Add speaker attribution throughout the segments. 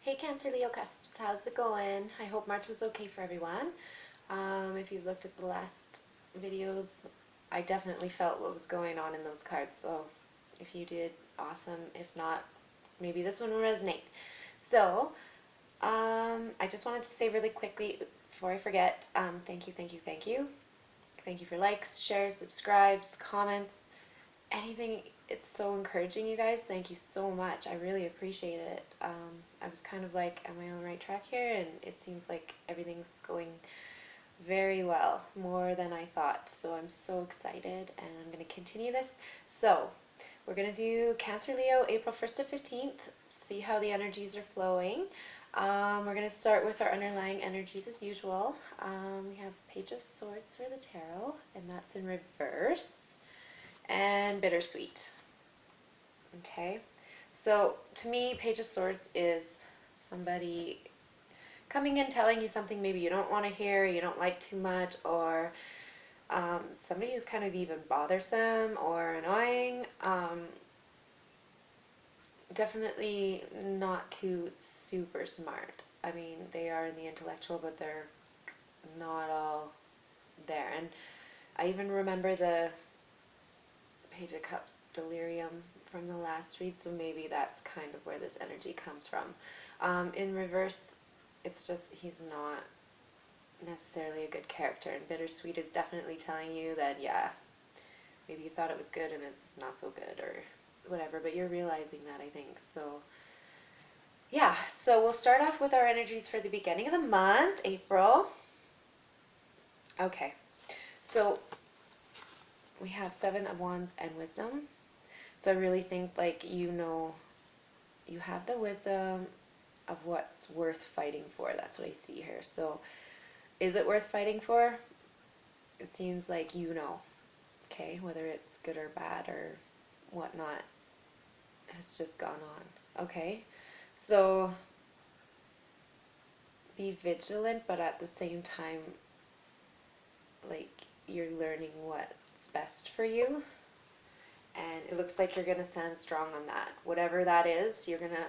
Speaker 1: Hey Cancer, Leo, Cusps, how's it going? I hope March was okay for everyone. If you've looked at the last videos, I definitely felt what was going on in those cards, so if you did, awesome. If not, maybe this one will resonate. So, I just wanted to say really quickly before I forget, thank you, thank you, thank you. Thank you for likes, shares, subscribes, comments, anything. It's so encouraging, you guys. Thank you so much. I really appreciate it. I was kind of like, am I on the right track here? And it seems like everything's going very well, more than I thought. So I'm so excited, and I'm going to continue this. So we're going to do Cancer, Leo, April 1st to 15th, see how the energies are flowing. We're going to start with our underlying energies as usual. We have Page of Swords for the tarot, and that's in reverse, and Bittersweet. Okay, so to me, Page of Swords is somebody coming in telling you something maybe you don't want to hear, you don't like too much, or somebody who's kind of even bothersome or annoying. Definitely not too super smart. I mean, they are in the intellectual, but they're not all there. And I even remember the Page of Cups delirium from the last read, so maybe that's kind of where this energy comes from. In reverse, it's just he's not necessarily a good character, and Bittersweet is definitely telling you that, yeah, maybe you thought it was good and it's not so good or whatever, but you're realizing that, I think. So yeah, so we'll start off with our energies for the beginning of the month, April. Okay, so we have Seven of Wands and Wisdom. So I really think, like, you have the wisdom of what's worth fighting for. That's what I see here. So is it worth fighting for? It seems like okay, whether it's good or bad or whatnot has just gone on. Okay, so be vigilant, but at the same time, like, you're learning what's best for you. And it looks like you're going to stand strong on that. Whatever that is, you're going to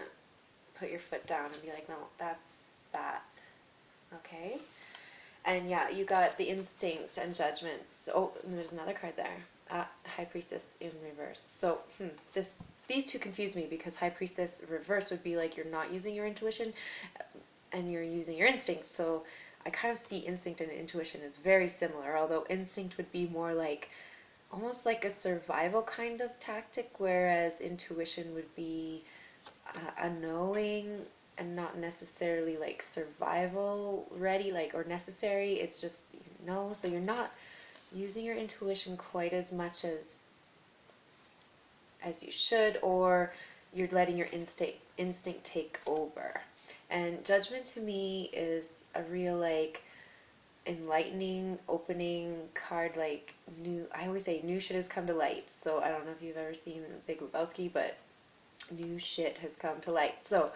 Speaker 1: put your foot down and be like, no, that's that. Okay? And yeah, you got the instinct and judgments. Oh, and there's another card there. High Priestess in reverse. So these two confuse me, because High Priestess reverse would be like you're not using your intuition and you're using your instinct. So I kind of see instinct and intuition as very similar, although instinct would be more like almost like a survival kind of tactic, whereas intuition would be a knowing and not necessarily like survival ready, like, or necessary. It's just, so you're not using your intuition quite as much as you should, or you're letting your instinct take over. And judgment to me is a real, like, enlightening, opening card. Like, I always say new shit has come to light. So I don't know if you've ever seen Big Lebowski, but new shit has come to light. So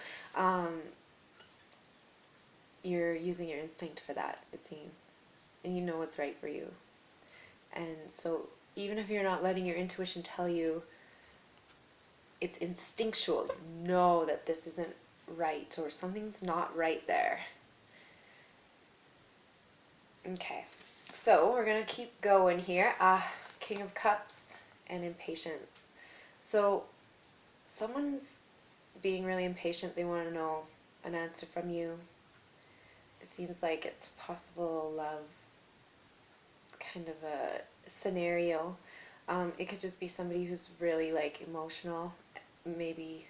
Speaker 1: you're using your instinct for that, it seems, and you know what's right for you. And so even if you're not letting your intuition tell you, it's instinctual. You know that this isn't right, or something's not right there. Okay, so we're going to keep going here. King of Cups and impatience. So someone's being really impatient. They want to know an answer from you. It seems like it's possible love kind of a scenario. It could just be somebody who's really, like, emotional. Maybe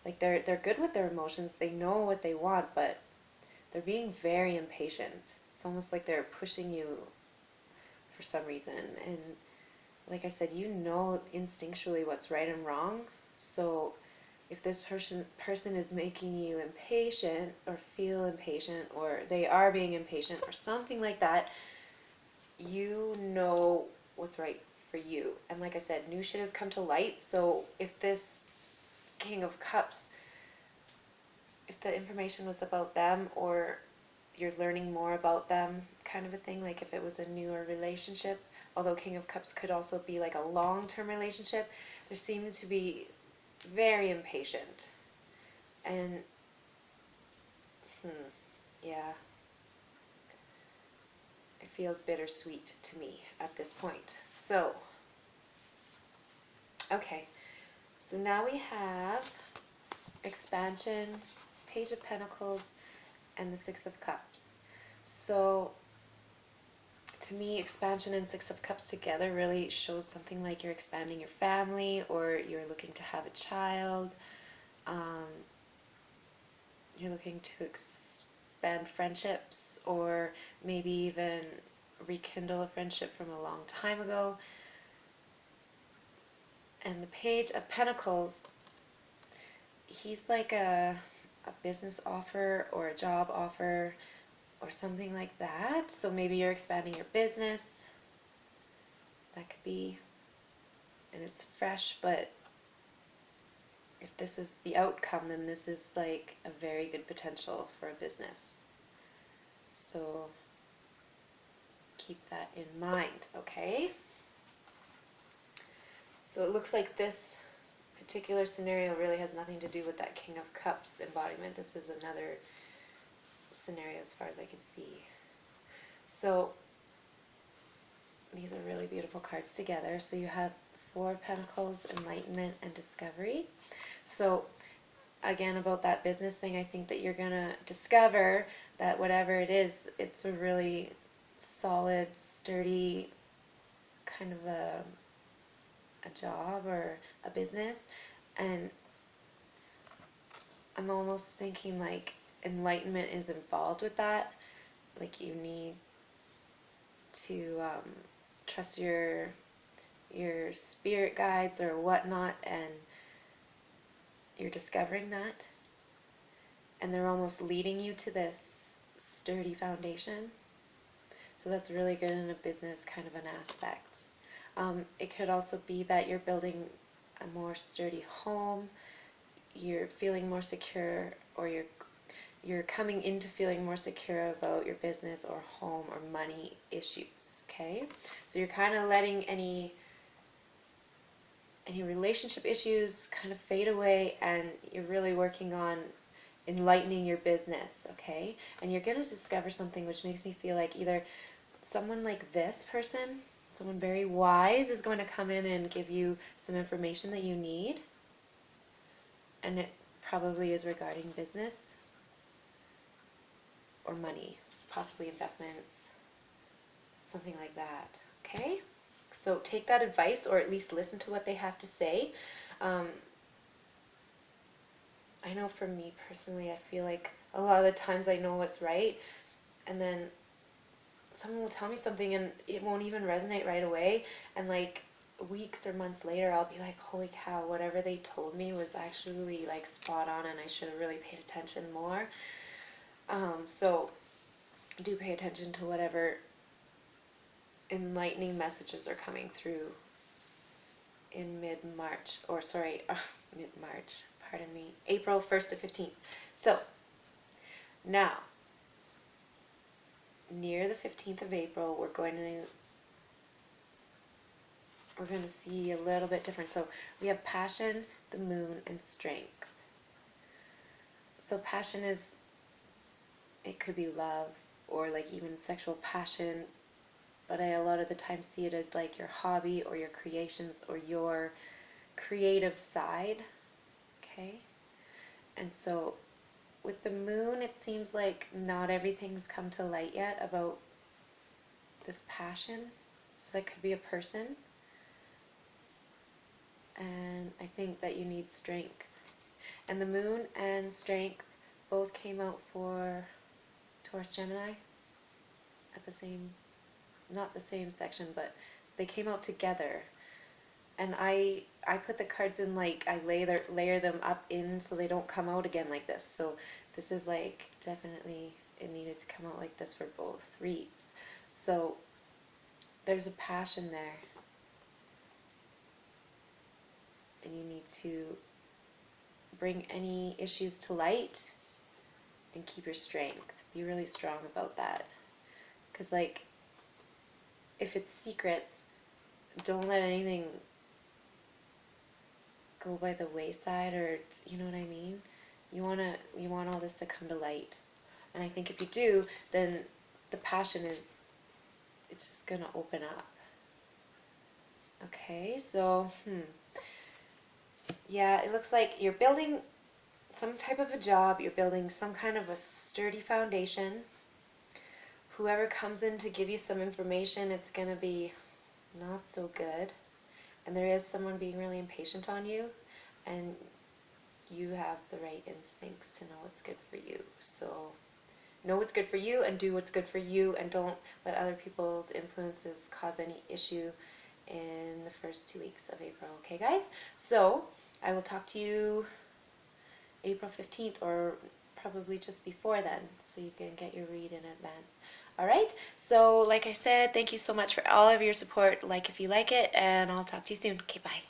Speaker 1: like they're good with their emotions. They know what they want, but they're being very impatient. It's almost like they're pushing you for some reason. And like I said, instinctually what's right and wrong. So if this person is making you impatient, or feel impatient, or they are being impatient, or something like that, you know what's right for you. And like I said, new shit has come to light. So if this King of Cups, if the information was about them, or you're learning more about them, kind of a thing, like if it was a newer relationship, although King of Cups could also be like a long-term relationship, there seemed to be very impatient. And Yeah. It feels bittersweet to me at this point. So, okay. So now we have expansion, Page of Pentacles, and the Six of Cups. So to me, expansion and Six of Cups together really shows something like you're expanding your family, or you're looking to have a child. Um, you're looking to expand friendships, or maybe even rekindle a friendship from a long time ago. And the Page of Pentacles, he's like a business offer or a job offer or something like that. So maybe you're expanding your business. That could be, and it's fresh, but if this is the outcome, then this is like a very good potential for a business. So keep that in mind, okay? So it looks like this particular scenario really has nothing to do with that King of Cups embodiment. This is another scenario as far as I can see. So these are really beautiful cards together. So you have Four of Pentacles, Enlightenment, and Discovery. So again, about that business thing, I think that you're going to discover that whatever it is, it's a really solid, sturdy kind of a job or a business. And I'm almost thinking like enlightenment is involved with that. Like you need to trust your spirit guides or whatnot, and you're discovering that, and they're almost leading you to this sturdy foundation. So that's really good in a business kind of an aspect. It could also be that you're building a more sturdy home, you're feeling more secure, or you're coming into feeling more secure about your business or home or money issues, okay? So you're kind of letting any relationship issues kind of fade away, and you're really working on enlightening your business, okay? And you're going to discover something which makes me feel like either someone like this person, someone very wise, is going to come in and give you some information that you need, and it probably is regarding business or money, possibly investments, something like that, okay? So take that advice, or at least listen to what they have to say. I know for me personally, I feel like a lot of the times I know what's right, and then someone will tell me something and it won't even resonate right away, and like weeks or months later I'll be like, holy cow, whatever they told me was actually like spot on, and I should have really paid attention more. So do pay attention to whatever enlightening messages are coming through in mid-March, or sorry, mid-March, pardon me, April 1st to 15th. So now, near the 15th of April, we're going to see a little bit different. So we have passion, the moon, and strength. So passion is, it could be love or like even sexual passion, but I a lot of the time see it as like your hobby or your creations or your creative side, okay? And so with the moon, it seems like not everything's come to light yet about this passion. So that could be a person. And I think that you need strength. And the moon and strength both came out for Taurus Gemini at the same, not the same section, but they came out together. And I put the cards in like, I layer them up in so they don't come out again like this. So this is like definitely, it needed to come out like this for both reads. So there's a passion there. And you need to bring any issues to light and keep your strength. Be really strong about that. Because like, if it's secrets, don't let anything go by the wayside, or you know what I mean? You want all this to come to light. And I think if you do, then the passion it's just going to open up. Okay, so, yeah, it looks like you're building some type of a job, you're building some kind of a sturdy foundation. Whoever comes in to give you some information, it's going to be not so good. And there is someone being really impatient on you, and you have the right instincts to know what's good for you. So know what's good for you and do what's good for you, and don't let other people's influences cause any issue in the first 2 weeks of April. Okay, guys? So I will talk to you April 15th, or probably just before then, so you can get your read in advance. Alright, so like I said, thank you so much for all of your support. Like if you like it, and I'll talk to you soon. Okay, bye.